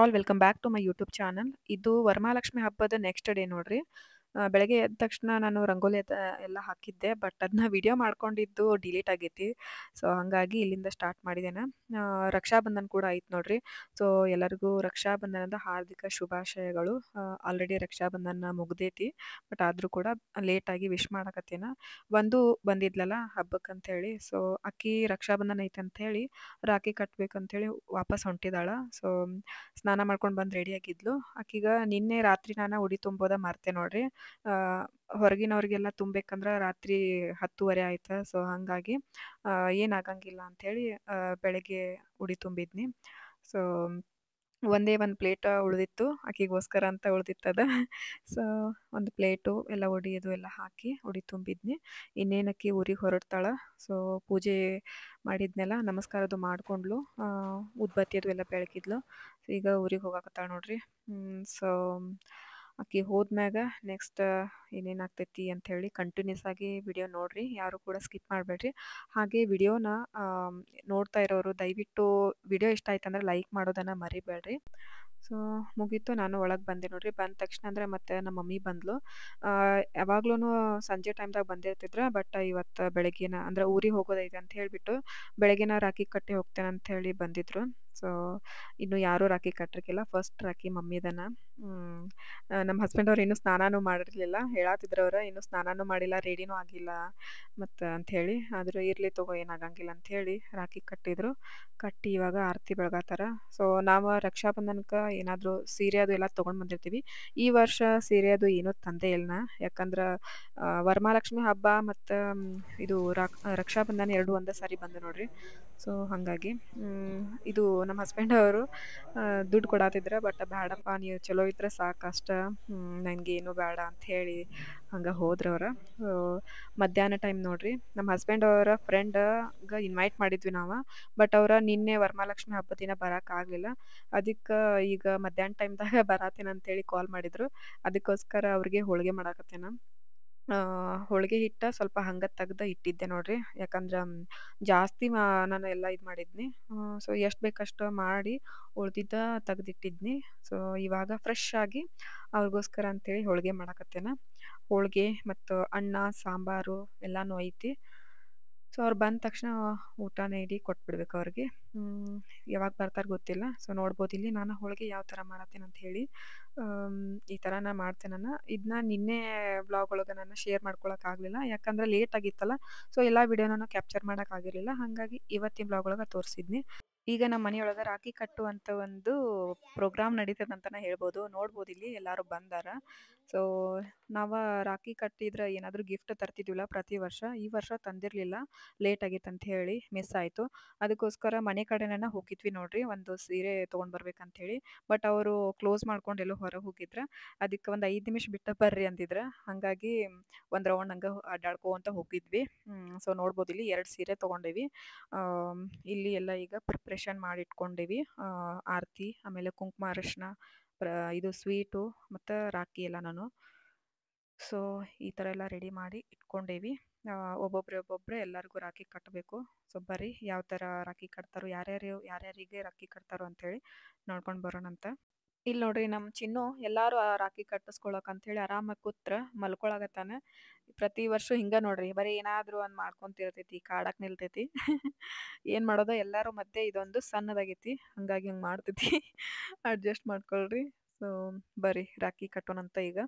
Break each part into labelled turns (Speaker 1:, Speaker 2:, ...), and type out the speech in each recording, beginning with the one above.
Speaker 1: All welcome back to my YouTube channel. ಇದು ವರಮಹಾಲಕ್ಷ್ಮಿ ಹಬ್ಬದ next day ನೋಡ್ರಿ. ಬೆಳಗ್ಗೆ ಎದ್ದ ತಕ್ಷಣ ನಾನು ರಂಗೋಲಿ ಎಲ್ಲ ಹಾಕಿದ್ದೆ, ಬಟ್ ಅದನ್ನ ವಿಡಿಯೋ ಮಾಡ್ಕೊಂಡಿದ್ದು ಡಿಲೀಟ್ ಆಗೈತಿ. ಸೊ ಹಾಗಾಗಿ ಇಲ್ಲಿಂದ ಸ್ಟಾರ್ಟ್ ಮಾಡಿದ್ದೇನೆ. ರಕ್ಷಾಬಂಧನ್ ಕೂಡ ಐತೆ ನೋಡ್ರಿ. ಸೊ ಎಲ್ಲರಿಗೂ ರಕ್ಷಾಬಂಧನದ ಹಾರ್ದಿಕ ಶುಭಾಶಯಗಳು. ಆಲ್ರೆಡಿ ರಕ್ಷಾಬಂಧನ ಮುಗ್ದೈತಿ, ಬಟ್ ಆದರೂ ಕೂಡ ಲೇಟಾಗಿ ವಿಶ್ ಮಾಡಕತ್ತೇನ. ಒಂದು ಬಂದಿದ್ಲಲ್ಲ ಹಬ್ಬಕ್ಕಂತ ಹೇಳಿ, ಸೊ ಅಕ್ಕಿ ರಕ್ಷಾಬಂಧನ ಐತೆ ಅಂತ ಹೇಳಿ ರಾಖಿ ಕಟ್ಬೇಕಂತೇಳಿ ವಾಪಸ್ ಹೊಂಟಿದಾಳ. ಸೊ ಸ್ನಾನ ಮಾಡ್ಕೊಂಡು ಬಂದು ರೆಡಿ ಆಗಿದ್ಲು. ಆಕಿಗ ನಿನ್ನೆ ರಾತ್ರಿ ನಾನು ಉಡಿ ತುಂಬೋದ ಮರ್ತೆ ನೋಡ್ರಿ. ಹೊರಗಿನವ್ರಿಗೆಲ್ಲ ತುಂಬೇಕಂದ್ರ ರಾತ್ರಿ 10:30 ಆಯ್ತು. ಸೊ ಹಾಗಾಗಿ ಏನಾಗಂಗಿಲ್ಲ ಅಂಥೇಳಿ ಬೆಳಗ್ಗೆ ಉಡಿ ತುಂಬಿದ್ನಿ. ಸೊ ಒಂದೇ ಒಂದು ಪ್ಲೇಟ್ ಉಳಿದಿತ್ತು, ಆಕಿಗೋಸ್ಕರ ಅಂತ ಉಳಿದಿತ್ತದ. ಸೊ ಒಂದು ಪ್ಲೇಟು ಎಲ್ಲ ಉಡಿಯೋದು ಎಲ್ಲ ಹಾಕಿ ಉಡಿ ತುಂಬಿದ್ನಿ. ಇನ್ನೇನಕ್ಕಿ ಊರಿಗೆ ಹೊರಡ್ತಾಳ. ಸೊ ಪೂಜೆ ಮಾಡಿದ್ನೆಲ್ಲ ನಮಸ್ಕಾರದು ಮಾಡ್ಕೊಂಡ್ಲು, ಉದ್ಬತ್ತಿ ಅದು ಎಲ್ಲ ಬೆಳಕಿದ್ಲು. ಈಗ ಊರಿಗೆ ಹೋಗಾಕತ್ತಾಳ ನೋಡ್ರಿ. ಸೊ ಆಕಿ ಹೋದ್ಮ್ಯಾಗ ನೆಕ್ಸ್ಟ್ ಏನೇನಾಗ್ತೈತಿ ಅಂಥೇಳಿ ಕಂಟಿನ್ಯೂಸ್ ಆಗಿ ವಿಡಿಯೋ ನೋಡ್ರಿ, ಯಾರು ಕೂಡ ಸ್ಕಿಪ್ ಮಾಡಬೇಡ್ರಿ. ಹಾಗೆ ವಿಡಿಯೋನ ನೋಡ್ತಾ ಇರೋರು ದಯವಿಟ್ಟು ವಿಡಿಯೋ ಇಷ್ಟ ಆಯ್ತಂದ್ರೆ ಲೈಕ್ ಮಾಡೋದನ್ನು ಮರಿಬೇಡ್ರಿ. ಸೊ ಮುಗೀತು, ನಾನು ಒಳಗೆ ಬಂದೆ ನೋಡ್ರಿ. ಬಂದ ತಕ್ಷಣ ಅಂದರೆ ಮತ್ತೆ ನಮ್ಮ ಮಮ್ಮಿ ಬಂದ್ಲು. ಯಾವಾಗ್ಲೂ ಸಂಜೆ ಟೈಮ್ದಾಗ ಬಂದಿರ್ತಿದ್ರ, ಬಟ್ ಇವತ್ತು ಬೆಳಗ್ಗೆನ ಅಂದ್ರೆ ಊರಿಗೆ ಹೋಗೋದೈತೆ ಅಂತ ಹೇಳಿಬಿಟ್ಟು ಬೆಳಗ್ಗೆನ ರಾಖಿ ಕಟ್ಟಿ ಹೋಗ್ತೇನೆ ಅಂತ ಹೇಳಿ ಬಂದಿದ್ರು. ಸೊ ಇನ್ನು ಯಾರೂ ರಾಖಿ ಕಟ್ಟಿರ್ಕಿಲ್ಲ, ಫಸ್ಟ್ ರಾಖಿ ಮಮ್ಮಿದನ. ನಮ್ಮ ಹಸ್ಬೆಂಡ್ ಅವ್ರು ಇನ್ನೂ ಸ್ನಾನನೂ ಮಾಡಿರಲಿಲ್ಲ, ಹೇಳತ್ತಿದ್ರು ಅವ್ರು ಇನ್ನೂ ಸ್ನಾನನೂ ಮಾಡಿಲ್ಲ, ರೆಡಿನೂ ಆಗಿಲ್ಲ ಮತ್ತು ಅಂಥೇಳಿ. ಆದರೂ ಇರಲಿ ತಗೋ, ಏನಾಗಂಗಿಲ್ಲ ಅಂಥೇಳಿ ರಾಖಿ ಕಟ್ಟಿದ್ರು. ಕಟ್ಟಿ ಇವಾಗ ಆರತಿ ಬೆಳಗಾತಾರ. ಸೊ ನಾವು ರಕ್ಷಾಬಂಧನಕ್ಕೆ ಏನಾದರೂ ಸೀರೆ ಅದು ಎಲ್ಲ ತೊಗೊಂಡು ಬಂದಿರ್ತೀವಿ. ಈ ವರ್ಷ ಸೀರೆ ಅದು ಏನೂ ತಂದೆ ಇಲ್ಲ, ಯಾಕಂದ್ರೆ ವರಮಹಾಲಕ್ಷ್ಮಿ ಹಬ್ಬ ಮತ್ತು ಇದು ರಕ್ಷಾಬಂಧನ ಎರಡು ಒಂದೇ ಸಾರಿ ಬಂದು ನೋಡ್ರಿ. ಸೊ ಹಾಗಾಗಿ ಇದು ನಮ್ಮ ಹಸ್ಬೆಂಡ್ ಅವರು ದುಡ್ಡು ಕೊಡತ್ತಿದ್ರೆ, ಬಟ್ ಬೇಡಪ್ಪ ನೀವು ಚಲೋ ಇದ್ರೆ ಸಾಕಷ್ಟ, ನನಗೆ ಏನು ಬೇಡ ಅಂಥೇಳಿ ಹಂಗೆ ಹೋದ್ರವ್ರ. ಮಧ್ಯಾಹ್ನ ಟೈಮ್ ನೋಡ್ರಿ, ನಮ್ಮ ಹಸ್ಬೆಂಡ್ ಅವರ ಫ್ರೆಂಡ್ಗೆ ಇನ್ವೈಟ್ ಮಾಡಿದ್ವಿ ನಾವು, ಬಟ್ ಅವ್ರ ನಿನ್ನೆ ವರಮಹಾಲಕ್ಷ್ಮಿ ಹಬ್ಬದ ದಿನ ಬರೋಕ್ಕಾಗಲಿಲ್ಲ. ಅದಕ್ಕೆ ಈಗ ಮಧ್ಯಾಹ್ನ ಟೈಮ್ದಾಗ ಬರತ್ತೇನೆ ಅಂತೇಳಿ ಕಾಲ್ ಮಾಡಿದ್ರು. ಅದಕ್ಕೋಸ್ಕರ ಅವ್ರಿಗೆ ಹೋಳಿಗೆ ಮಾಡಾಕತ್ತೇನ. ಹೋಳಿಗೆ ಹಿಟ್ಟ ಸ್ವಲ್ಪ ಹಂಗೆ ತೆಗ್ದು ಇಟ್ಟಿದ್ದೆ ನೋಡ್ರಿ, ಯಾಕಂದ್ರೆ ಜಾಸ್ತಿ ನಾನು ಎಲ್ಲ ಇದು ಮಾಡಿದ್ನಿ. ಸೊ ಎಷ್ಟು ಬೇಕಷ್ಟು ಮಾಡಿ ಉಳ್ದಿದ್ದ ತೆಗ್ದಿಟ್ಟಿದ್ನಿ. ಸೊ ಇವಾಗ ಫ್ರೆಶ್ ಆಗಿ ಅವ್ರಿಗೋಸ್ಕರ ಅಂತೇಳಿ ಹೋಳಿಗೆ ಮಾಡಾಕತ್ತೇನ. ಹೋಳಿಗೆ ಮತ್ತು ಅನ್ನ ಸಾಂಬಾರು ಎಲ್ಲನೂ ಐತಿ. ಸೊ ಅವ್ರು ಬಂದ ತಕ್ಷಣ ಊಟ ನೀಡಿ ಕೊಟ್ಬಿಡ್ಬೇಕು ಅವ್ರಿಗೆ. ಯಾವಾಗ ಬರ್ತಾರೆ ಗೊತ್ತಿಲ್ಲ. ಸೊ ನೋಡ್ಬೋದು ಇಲ್ಲಿ ನಾನು ಹೋಳಿಗೆ ಯಾವ ಥರ ಮಾಡತ್ತೇನೆ ಅಂತ ಹೇಳಿ. ಈ ಥರ ನಾನು ಮಾಡ್ತೇನೆ. ಇದನ್ನ ನಿನ್ನೆ ಬ್ಲಾಗ್ ಒಳಗೆ ನಾನು ಶೇರ್ ಮಾಡ್ಕೊಳಕ್ಕಾಗಲಿಲ್ಲ, ಯಾಕಂದ್ರೆ ಲೇಟ್ ಆಗಿತ್ತಲ್ಲ. ಸೊ ಎಲ್ಲ ವಿಡಿಯೋನ ಕ್ಯಾಪ್ಚರ್ ಮಾಡೋಕ್ಕಾಗಿರಲಿಲ್ಲ, ಹಾಗಾಗಿ ಇವತ್ತಿನ ಬ್ಲಾಗ್ ಒಳಗೆ ತೋರಿಸಿದ್ನಿ. ಈಗ ನಮ್ಮ ಮನೆಯೊಳಗೆ ರಾಖಿ ಕಟ್ಟುವಂಥ ಒಂದು ಪ್ರೋಗ್ರಾಮ್ ನಡೀತದಂತಲೇ ಹೇಳ್ಬೋದು. ನೋಡ್ಬೋದು ಇಲ್ಲಿ ಎಲ್ಲರೂ ಬಂದಾರ. ಸೊ ನಾವು ರಾಖಿ ಕಟ್ಟಿದ್ರೆ ಏನಾದರೂ ಗಿಫ್ಟ್ ತರ್ತಿದ್ವಿಲ್ಲ ಪ್ರತಿ ವರ್ಷ. ಈ ವರ್ಷ ತಂದಿರಲಿಲ್ಲ, ಲೇಟ್ ಆಗಿತ್ತು ಅಂತ ಹೇಳಿ ಮಿಸ್ ಆಯಿತು. ಅದಕ್ಕೋಸ್ಕರ ಮನೆ ಕಡೆನೇ ಹೋಗಿದ್ವಿ ನೋಡ್ರಿ, ಒಂದು ಸೀರೆ ತೊಗೊಂಡು ಬರ್ಬೇಕಂಥೇಳಿ. ಬಟ್ ಅವರು ಕ್ಲೋಸ್ ಮಾಡ್ಕೊಂಡು ಎಲ್ಲೋ ಹೊರಗೆ ಹೋಗಿದ್ರೆ, ಅದಕ್ಕೆ ಒಂದು 5 ನಿಮಿಷ ಬಿಟ್ಟು ಬರ್ರಿ ಅಂದಿದ್ರೆ, ಹಾಗಾಗಿ ಒಂದು ರೌಂಡ್ ಹಂಗೆ ಅಡ್ಡಾಡ್ಕೊಂತ ಹೋಗಿದ್ವಿ. ಸೊ ನೋಡ್ಬೋದು ಇಲ್ಲಿ 2 ಸೀರೆ ತೊಗೊಂಡೇವಿ. ಇಲ್ಲಿ ಎಲ್ಲ ಈಗ ಪ್ರಿಪ್ರೇಷನ್ ಮಾಡಿ ಇಟ್ಕೊಂಡೇವಿ. ಆರತಿ, ಆಮೇಲೆ ಕುಂಕುಮ ಅರಿಶಿನ, ಇದು ಸ್ವೀಟು ಮತ್ತು ರಾಖಿ ಎಲ್ಲ ನಾನು. ಸೊ ಈ ಥರ ಎಲ್ಲ ರೆಡಿ ಮಾಡಿ ಇಟ್ಕೊಂಡೇವಿ. ಒಬ್ಬೊಬ್ಬರೇ ಎಲ್ಲರಿಗೂ ರಾಖಿ ಕಟ್ಟಬೇಕು. ಸೊ ಬರ್ರಿ ಯಾವ ಥರ ರಾಖಿ ಕಟ್ತಾರೋ, ಯಾರ್ಯಾರಿಗೆ ರಾಖಿ ಕಟ್ತಾರೋ ಅಂಥೇಳಿ ನೋಡ್ಕೊಂಡು ಬರೋಣಂತ. ಇಲ್ಲಿ ನೋಡ್ರಿ, ನಮ್ಮ ಚಿನ್ನು ಎಲ್ಲರೂ ರಾಖಿ ಕಟ್ಟಿಸ್ಕೊಳಕ್ ಅಂತೇಳಿ ಆರಾಮಾಗಿ ಕೂತ್ರ ಮಲ್ಕೊಳಗತ್ತಾನೆ. ಪ್ರತಿ ವರ್ಷ ಹಿಂಗೆ ನೋಡ್ರಿ, ಬರೀ ಏನಾದರೂ ಒಂದು ಮಾಡ್ಕೊಂತಿರ್ತೈತಿ, ಕಾಡಕ್ಕೆ ನಿಲ್ತೈತಿ. ಏನು ಮಾಡೋದು, ಎಲ್ಲರೂ ಮಧ್ಯೆ ಇದೊಂದು ಸಣ್ಣದಾಗೈತಿ, ಹಂಗಾಗಿ ಹಿಂಗೆ ಮಾಡ್ತೈತಿ. ಅಡ್ಜಸ್ಟ್ ಮಾಡ್ಕೊಳ್ರಿ. ಸೊ ಬರ್ರಿ ರಾಖಿ ಕಟ್ಟೋಣಂತ ಈಗ.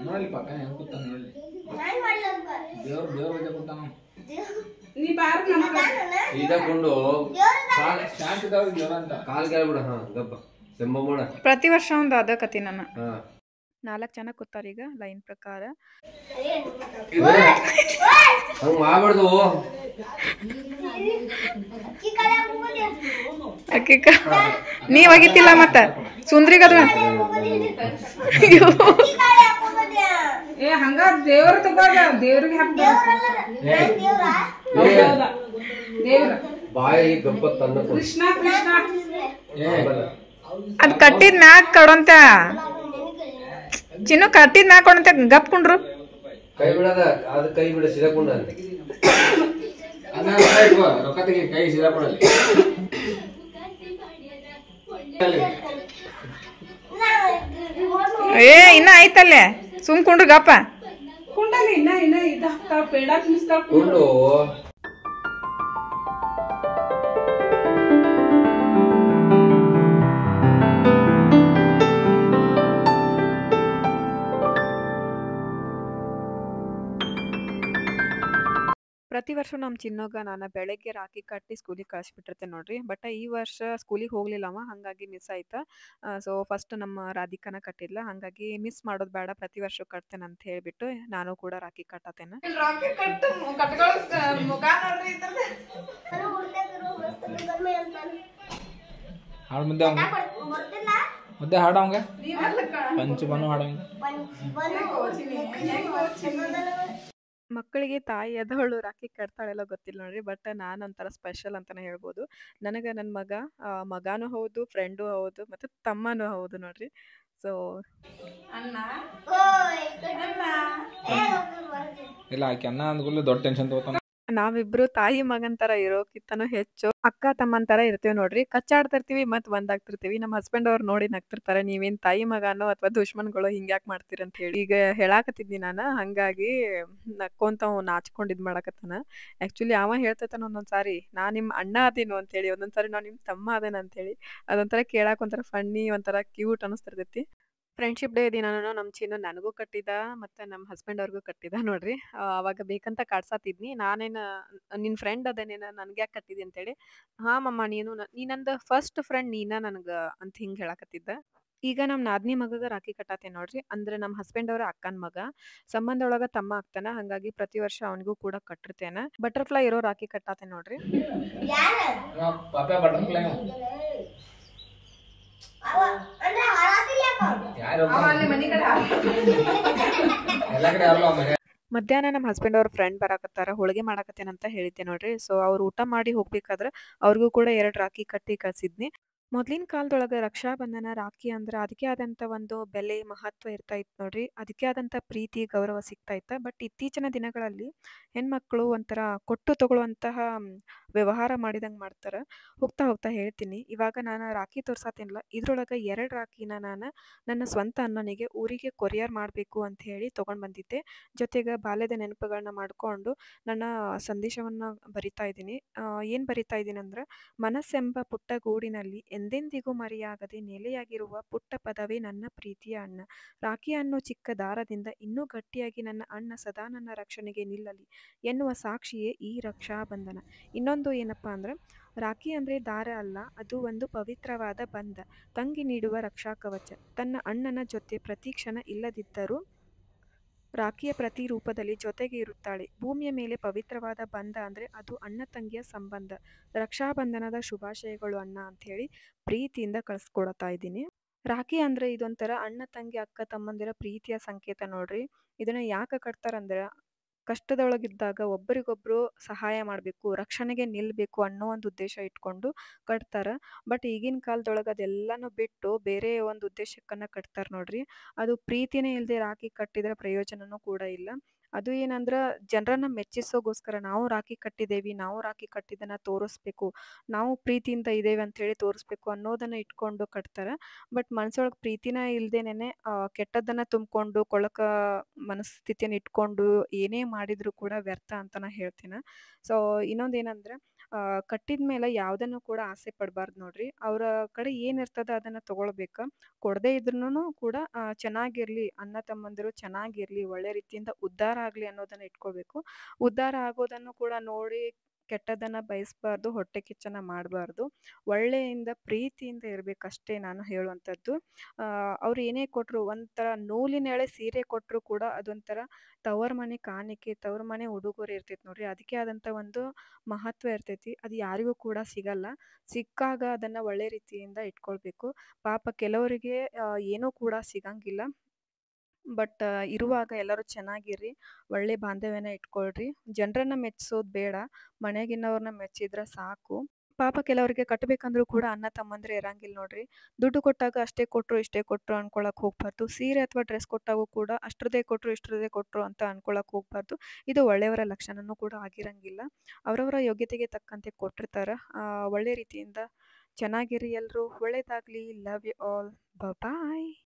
Speaker 2: ನೋಡಿ ಪಕ್ಕ ಹೆಂಗ್ ಕೂತಾನ ನೋಡಿ, ದೇವ್ರ ಕೂತಾನ. ಇದಾಕೊಂಡು ಶಾಂತಿದವ್ರಿಗೆ ಜ್ವರ ಅಂತ ಕಾಲ್ ಕೇಳ್ಬಿಡ. ಹಾ ಗಪ್ಪ ಸೆಂಬ ಮಾಡ.
Speaker 1: ಪ್ರತಿ ವರ್ಷ ಒಂದು ಅದ ಕತಿ. ನನ್ನ 4 ಜನ ಕೂತಾರ ಈಗ ಲೈನ್ ಪ್ರಕಾರ.
Speaker 2: ಹಂಗ ಮಾಡ್ಬಾರ್ದು.
Speaker 1: ನೀವ್ ಆಗಿತ್ತಿಲ್ಲ ಮತ್ತ ಸುಂದ್ರಿಗದು
Speaker 3: ಹಂಗ ದೇವ್ರ ತಗೋದ ದೇವ್ರಿಗೆ
Speaker 2: ಬಾಯಿ ಗಪ್ಪ ತನ್ನ
Speaker 3: ಕೃಷ್ಣ ಕೃಷ್ಣ
Speaker 1: ಅದ್ ಕಟ್ಟಿದ್ ಮ್ಯಾಗ ಕೊಡಂತ ಚಿನ್ನು, ಕಟ್ಟಿದ್ ಮ್ಯಾಗ ಕೊಡಂತ ಗಪ್ ಕುಂಡ್ರು.
Speaker 2: ಕೈ ಬಿಡದ ಅದು ಕೈ ಬಿಡ ಸೀದಾ ಕುಂಡ ರೊಕ್ಕ ತೆಗಿ ಕೈ ಸೀದಾ ಕೊಡಲಿ
Speaker 3: ಏ ಇನ್ನ ಆಯ್ತಲ್ಲೇ ಸುಮ್ ಕುಂಡ್ರಿ ಗಪ್ಪ ಕುಂಡಲಿ ಇನ್ನ ಇದಾಗ್ತಾವ ಪೇಡ ತಿನ್ನಿಸ್ತಾವ
Speaker 2: ಕುಂಡು
Speaker 1: ಪ್ರತಿ ವರ್ಷ ನಮ್ಮ ಚಿನ್ನೋಗ ನಾನು ಬೆಳಗ್ಗೆ ರಾಖಿ ಕಟ್ಟಿ ಸ್ಕೂಲಿಗೆ ಕಳಿಸ್ಬಿಟ್ಟಿರ್ತೇನೆ ನೋಡ್ರಿ. ಬಟ್ ಈ ವರ್ಷ ಸ್ಕೂಲಿಗೆ ಹೋಗ್ಲಿಲ್ಲವ, ಹಾಗಾಗಿ ಮಿಸ್ ಆಯ್ತಾ. ಸೊ ಫಸ್ಟ್ ನಮ್ಮ ರಾಧಿಕಾನ ಕಟ್ಟಿದ್ಲ, ಹಾಗಾಗಿ ಮಿಸ್ ಮಾಡೋದು ಬೇಡ, ಪ್ರತಿ ವರ್ಷ ಕಟ್ತೇನೆ ಅಂತ ಹೇಳ್ಬಿಟ್ಟು ನಾನು ಕೂಡ ರಾಖಿ ಕಟ್ಟತೇನೆ.
Speaker 4: ಹಾಡು ಮುದ್ದೆ ಹಾಡೋಂಗ ಪಂಚ ಬನ್ನು ಹಾಡೋಂಗ
Speaker 1: ಮಕ್ಕಳಿಗೆ ತಾಯಿ ಎದವಳು ರಾಖಿ ಕಟ್ತಾಳೆಲ್ಲ ಗೊತ್ತಿಲ್ಲ ನೋಡ್ರಿ. ಬಟ್ ನಾನು ಒಂಥರ ಸ್ಪೆಷಲ್ ಅಂತಾನೆ ಹೇಳ್ಬೋದು. ನನಗೆ ನನ್ನ ಮಗನೂ ಹೌದು, ಫ್ರೆಂಡು ಹೌದು, ಮತ್ತು ತಮ್ಮನೂ ಹೌದು ನೋಡ್ರಿ. ಸೊ
Speaker 4: ಇಲ್ಲ ಆಕೆ ಅನ್ನ ಅಂದ್ಕೂಡ್ಲೆ ದೊಡ್ಡ ಟೆನ್ಷನ್ ತಗೋತಾನ.
Speaker 1: ನಾವಿಬ್ರು ತಾಯಿ ಮಗನ್ ತರ ಇರೋಕ್ಕಿಂತನೂ ಹೆಚ್ಚು ಅಕ್ಕ ತಮ್ಮನ್ ತರ ಇರ್ತೀವಿ ನೋಡ್ರಿ. ಕಚ್ಚಾಡ್ತಿರ್ತೀವಿ ಮತ್ ಒಂದಾಗ್ತಿರ್ತೀವಿ. ನಮ್ಮ ಹಸ್ಬೆಂಡ್ ಅವ್ರು ನೋಡಿ ನಗ್ತಿರ್ತಾರೆ, ನೀವೇನ್ ತಾಯಿ ಮಗನೋ ಅಥವಾ ದುಶ್ಮನ್ಗಳು ಹಿಂಗ್ಯಾಕ್ ಮಾಡ್ತೀರಿ ಅಂತ ಹೇಳಿ. ಈಗ ಹೇಳಾಕತ್ತಿದ್ನಿ ನಾನು, ಹಂಗಾಗಿ ನಕ್ಕೊಂತ ನಾಚ್ಕೊಂಡ್ ಇದ್ ಮಾಡಕತ್ತಾನ. ಆಕ್ಚುಲಿ ಅವ ಹೇಳ್ತೈತಾನ ಒಂದೊಂದ್ಸಾರಿ ನಾ ನಿಮ್ ಅಣ್ಣ ಅದೇನು ಅಂತ ಹೇಳಿ, ಒಂದೊಂದ್ಸಾರಿ ನಾವ್ ನಿಮ್ ತಮ್ಮ ಅದೇನ ಅಂತ ಹೇಳಿ. ಅದೊಂಥರ ಕೇಳಾಕ ಒಂಥರ ಫನ್ನಿ, ಒಂಥರ ಕ್ಯೂಟ್ ಅನಿಸ್ತಿರ್ತೈತಿ. ಫ್ರೆಂಡ್ಶಿಪ್ ಡೇ ದಿನಾನು ನಮ್ಮ ಚಿನ್ನು ನನಗೂ ಕಟ್ಟಿದ, ಮತ್ತೆ ನಮ್ಮ ಹಸ್ಬೆಂಡ್ ಅವ್ರಿಗೂ ಕಟ್ಟಿದ ನೋಡ್ರಿ. ಅವಾಗ ಬೇಕಂತ ಕಾಡ್ಸಾತಿದ್ನಿ, ನಾನೇನು ನಿನ್ನ ಫ್ರೆಂಡ್ ಅದೇನೇನ ನನ್ಗೆ ಯಾಕೆ ಕಟ್ಟಿದಿ ಅಂತೇಳಿ. ಹಾಂ ಮಮ್ಮ, ನೀ ನಂದು ಫಸ್ಟ್ ಫ್ರೆಂಡ್ ನೀನ ನನಗೆ ಅಂತ ಹಿಂಗೆ ಹೇಳಕತ್ತಿದ್ದ. ಈಗ ನಮ್ಮ ನಾದ್ನಿ ಮಗಗ ರಾಖಿ ಕಟ್ಟಾತೆ ನೋಡ್ರಿ. ಅಂದ್ರೆ ನಮ್ಮ ಹಸ್ಬೆಂಡ್ ಅವರ ಅಕ್ಕನ ಮಗ, ಸಂಬಂಧ ಒಳಗ ತಮ್ಮ ಆಗ್ತಾನ, ಹಂಗಾಗಿ ಪ್ರತಿ ವರ್ಷ ಅವನಿಗೂ ಕೂಡ ಕಟ್ಟಿರ್ತೇನೆ. ಬಟರ್ಫ್ಲೈ ಇರೋ ರಾಖಿ ಕಟ್ಟಾತೆ ನೋಡ್ರಿ. ಮಧ್ಯಾಹ್ನ ನಮ್ಮ ಹಸ್ಬೆಂಡ್ ಅವ್ರ ಫ್ರೆಂಡ್ ಬರಾಕತ್ತಾರ, ಹೋಳಿಗೆ ಮಾಡಾಕತ್ತೇನೆ ಅಂತ ಹೇಳಿದ್ದೆ ನೋಡ್ರಿ. ಸೊ ಅವ್ರು ಊಟ ಮಾಡಿ ಹೋಗ್ಬೇಕಾದ್ರೆ ಅವ್ರಿಗೂ ಕೂಡ 2 ರಾಖಿ ಕಟ್ಟಿ ಕಳ್ಸಿದ್ನಿ. ಮೊದ್ಲಿನ ಕಾಲದೊಳಗ ರಕ್ಷಾಬಂಧನ, ರಾಖಿ ಅಂದ್ರ ಅದಕ್ಕೆ ಆದಂತ ಒಂದು ಬೆಲೆ, ಮಹತ್ವ ಇರ್ತಾ ಇತ್ತು ನೋಡ್ರಿ. ಅದಕ್ಕೆ ಆದಂತ ಪ್ರೀತಿ, ಗೌರವ ಸಿಗ್ತಾ ಇತ್ತ. ಬಟ್ ಇತ್ತೀಚಿನ ದಿನಗಳಲ್ಲಿ ಹೆಣ್ಮಕ್ಳು ಒಂಥರ ಕೊಟ್ಟು ತಗೊಳ್ಳುವಂತಹ ವ್ಯವಹಾರ ಮಾಡಿದಂಗ್ ಮಾಡ್ತಾರ. ಹೋಗ್ತಾ ಹೋಗ್ತಾ ಹೇಳ್ತೀನಿ. ಇವಾಗ ನಾನು ರಾಖಿ ತೋರ್ಸಾತೀನಲ್ಲ, ಇದ್ರೊಳಗ 2 ರಾಖಿನ ನಾನು ನನ್ನ ಸ್ವಂತ ಅಣ್ಣನಿಗೆ ಊರಿಗೆ ಕೊರಿಯರ್ ಮಾಡಬೇಕು ಅಂತ ಹೇಳಿ ತಗೊಂಡ್ ಬಂದಿದ್ದೆ. ಜೊತೆಗೆ ಬಾಲ್ಯದ ನೆನಪುಗಳನ್ನ ಮಾಡ್ಕೊಂಡು ನನ್ನ ಸಂದೇಶವನ್ನ ಬರಿತಾ ಇದ್ದೀನಿ. ಏನ್ ಬರಿತಾ ಇದ್ದೀನಿ ಅಂದ್ರೆ, ಮನಸ್ಸೆಂಬ ಪುಟ್ಟ ಗೂಡಿನಲ್ಲಿ ಎಂದೆಂದಿಗೂ ಮರೆಯಾಗದೆ ನೆಲೆಯಾಗಿರುವ ಪುಟ್ಟ ಪದವೇ ನನ್ನ ಪ್ರೀತಿಯ ಅಣ್ಣ. ರಾಖಿ ಅನ್ನೋ ಚಿಕ್ಕ ದಾರದಿಂದ ಇನ್ನೂ ಗಟ್ಟಿಯಾಗಿ ನನ್ನ ಅಣ್ಣ ಸದಾ ನನ್ನ ರಕ್ಷಣೆಗೆ ನಿಲ್ಲಲಿ ಎನ್ನುವ ಸಾಕ್ಷಿಯೇ ಈ ರಕ್ಷಾಬಂಧನ. ಇನ್ನೊಂದು ಏನಪ್ಪಾ ಅಂದ್ರೆ, ರಾಖಿ ಅಂದ್ರೆ ದಾರ ಅಲ್ಲ, ಅದು ಒಂದು ಪವಿತ್ರವಾದ ಬಂಧ. ತಂಗಿ ನೀಡುವ ರಕ್ಷಾ ಕವಚ. ತನ್ನ ಅಣ್ಣನ ಜೊತೆ ಪ್ರತಿ ಕ್ಷಣ ಇಲ್ಲದಿದ್ದರೂ ರಾಖಿಯ ಪ್ರತಿ ರೂಪದಲ್ಲಿ ಜೊತೆಗೆ ಇರುತ್ತಾಳೆ. ಭೂಮಿಯ ಮೇಲೆ ಪವಿತ್ರವಾದ ಬಂಧ ಅಂದ್ರೆ ಅದು ಅಣ್ಣ ತಂಗಿಯ ಸಂಬಂಧ. ರಕ್ಷಾಬಂಧನದ ಶುಭಾಶಯಗಳು ಅಣ್ಣ ಅಂತ ಹೇಳಿ ಪ್ರೀತಿಯಿಂದ ಕಳ್ಸ್ಕೊಡ್ತಾ ಇದ್ದೀನಿ. ರಾಖಿ ಅಂದ್ರೆ ಇದೊಂಥರ ಅಣ್ಣ ತಂಗಿ ಅಕ್ಕ ತಮ್ಮಂದಿರ ಪ್ರೀತಿಯ ಸಂಕೇತ ನೋಡ್ರಿ. ಇದನ್ನ ಯಾಕೆ ಕಟ್ತಾರಂದ್ರೆ, ಕಷ್ಟದೊಳಗಿದ್ದಾಗ ಒಬ್ಬರಿಗೊಬ್ರು ಸಹಾಯ ಮಾಡಬೇಕು, ರಕ್ಷಣೆಗೆ ನಿಲ್ಬೇಕು ಅನ್ನೋ ಒಂದು ಉದ್ದೇಶ ಇಟ್ಕೊಂಡು ಕಟ್ತಾರ. ಬಟ್ ಈಗಿನ ಕಾಲದೊಳಗೆ ಅದೆಲ್ಲಾನು ಬಿಟ್ಟು ಬೇರೆ ಒಂದು ಉದ್ದೇಶಕ್ಕನ್ನ ಕಟ್ತಾರ ನೋಡ್ರಿ. ಅದು ಪ್ರೀತಿನೇ ಇಲ್ಲದೆ ರಾಖಿ ಕಟ್ಟಿದ್ರೆ ಪ್ರಯೋಜನನೂ ಕೂಡ ಇಲ್ಲ. ಅದು ಏನಂದ್ರ, ಜನರನ್ನ ಮೆಚ್ಚಿಸೋಗೋಸ್ಕರ ನಾವು ರಾಖಿ ಕಟ್ಟಿದೇವಿ, ನಾವು ರಾಖಿ ಕಟ್ಟಿದ್ದನ್ನ ತೋರಿಸ್ಬೇಕು, ನಾವು ಪ್ರೀತಿಯಿಂದ ಇದೇವೆ ಅಂತ ಹೇಳಿ ತೋರಿಸ್ಬೇಕು ಅನ್ನೋದನ್ನ ಇಟ್ಕೊಂಡು ಕಟ್ತಾರ. ಬಟ್ ಮನ್ಸೊಳಗೆ ಪ್ರೀತಿನ ಇಲ್ದೇನೆ ಕೆಟ್ಟದ್ದನ್ನ ತುಂಬಿಕೊಂಡು ಕೊಳಕ ಮನಸ್ಥಿತಿಯನ್ನು ಇಟ್ಕೊಂಡು ಏನೇ ಮಾಡಿದ್ರು ಕೂಡ ವ್ಯರ್ಥ ಅಂತ ನಾ ಹೇಳ್ತೀನಿ. ಸೊ ಇನ್ನೊಂದೇನಂದ್ರೆ, ಕಟ್ಟಿದ್ಮೇಲೆ ಯಾವುದನ್ನು ಕೂಡ ಆಸೆ ಪಡಬಾರ್ದು ನೋಡ್ರಿ. ಅವರ ಕಡೆ ಏನಿರ್ತದ ಅದನ್ನ ತಗೊಳ್ಬೇಕ. ಕೊಡದೇ ಇದ್ರೂ ಕೂಡ ಚೆನ್ನಾಗಿರ್ಲಿ, ಅಣ್ಣ ತಮ್ಮಂದಿರು ಚೆನ್ನಾಗಿರ್ಲಿ, ಒಳ್ಳೆ ರೀತಿಯಿಂದ ಉದ್ಧಾರ ಆಗ್ಲಿ ಅನ್ನೋದನ್ನ ಇಟ್ಕೋಬೇಕು. ಉದ್ಧಾರ ಆಗೋದನ್ನು ಕೂಡ ನೋಡಿ ಕೆಟ್ಟದನ್ನ ಬಯಸ್ಬಾರ್ದು, ಹೊಟ್ಟೆ ಕಿಚ್ಚನ್ನ ಮಾಡಬಾರ್ದು. ಒಳ್ಳೆಯಿಂದ ಪ್ರೀತಿಯಿಂದ ಇರ್ಬೇಕಷ್ಟೇ ನಾನು ಹೇಳುವಂಥದ್ದು. ಅವ್ರು ಏನೇ ಕೊಟ್ರು, ಒಂಥರ ನೂಲಿನೆಳೆ ಸೀರೆ ಕೊಟ್ಟರು ಕೂಡ ಅದೊಂಥರ ತವರ್ ಮನೆ ಕಾಣಿಕೆ, ತವರ್ ಮನೆ ಉಡುಗೊರೆ ಇರ್ತೈತಿ ನೋಡ್ರಿ. ಅದಕ್ಕೆ ಆದಂಥ ಒಂದು ಮಹತ್ವ ಇರ್ತೈತಿ. ಅದು ಯಾರಿಗೂ ಕೂಡ ಸಿಗಲ್ಲ. ಸಿಕ್ಕಾಗ ಅದನ್ನ ಒಳ್ಳೆ ರೀತಿಯಿಂದ ಇಟ್ಕೊಳ್ಬೇಕು. ಪಾಪ ಕೆಲವರಿಗೆ ಏನೂ ಕೂಡ ಸಿಗಂಗಿಲ್ಲ. ಬಟ್ ಇರುವಾಗ ಎಲ್ಲರೂ ಚೆನ್ನಾಗಿರ್ರಿ, ಒಳ್ಳೆ ಬಾಂಧವ್ಯನ ಇಟ್ಕೊಳ್ರಿ. ಜನರನ್ನ ಮೆಚ್ಚಿಸೋದು ಬೇಡ, ಮನೆಗಿನವ್ರನ್ನ ಮೆಚ್ಚಿದ್ರೆ ಸಾಕು. ಪಾಪ ಕೆಲವರಿಗೆ ಕಟ್ಟಬೇಕಂದ್ರೂ ಕೂಡ ಅಣ್ಣ ತಮ್ಮಂದ್ರೆ ಇರಂಗಿಲ್ಲ ನೋಡ್ರಿ. ದುಡ್ಡು ಕೊಟ್ಟಾಗ ಅಷ್ಟೇ ಕೊಟ್ರು ಇಷ್ಟೇ ಕೊಟ್ರು ಅನ್ಕೊಳಕ್ ಹೋಗ್ಬಾರ್ದು. ಸೀರೆ ಅಥವಾ ಡ್ರೆಸ್ ಕೊಟ್ಟಾಗೂ ಕೂಡ ಅಷ್ಟ್ರದೇ ಕೊಟ್ರು ಇಷ್ಟ್ರದೇ ಕೊಟ್ರು ಅಂತ ಅನ್ಕೊಳಕ್ ಹೋಗ್ಬಾರ್ದು. ಇದು ಒಳ್ಳೆಯವರ ಲಕ್ಷಣನೂ ಕೂಡ ಆಗಿರಂಗಿಲ್ಲ. ಅವರವರ ಯೋಗ್ಯತೆಗೆ ತಕ್ಕಂತೆ ಕೊಟ್ಟಿರ್ತಾರ. ಒಳ್ಳೆ ರೀತಿಯಿಂದ ಚೆನ್ನಾಗಿರಿ ಎಲ್ರು. ಒಳ್ಳೇದಾಗ್ಲಿ. Love you all. ಬಾಯ್.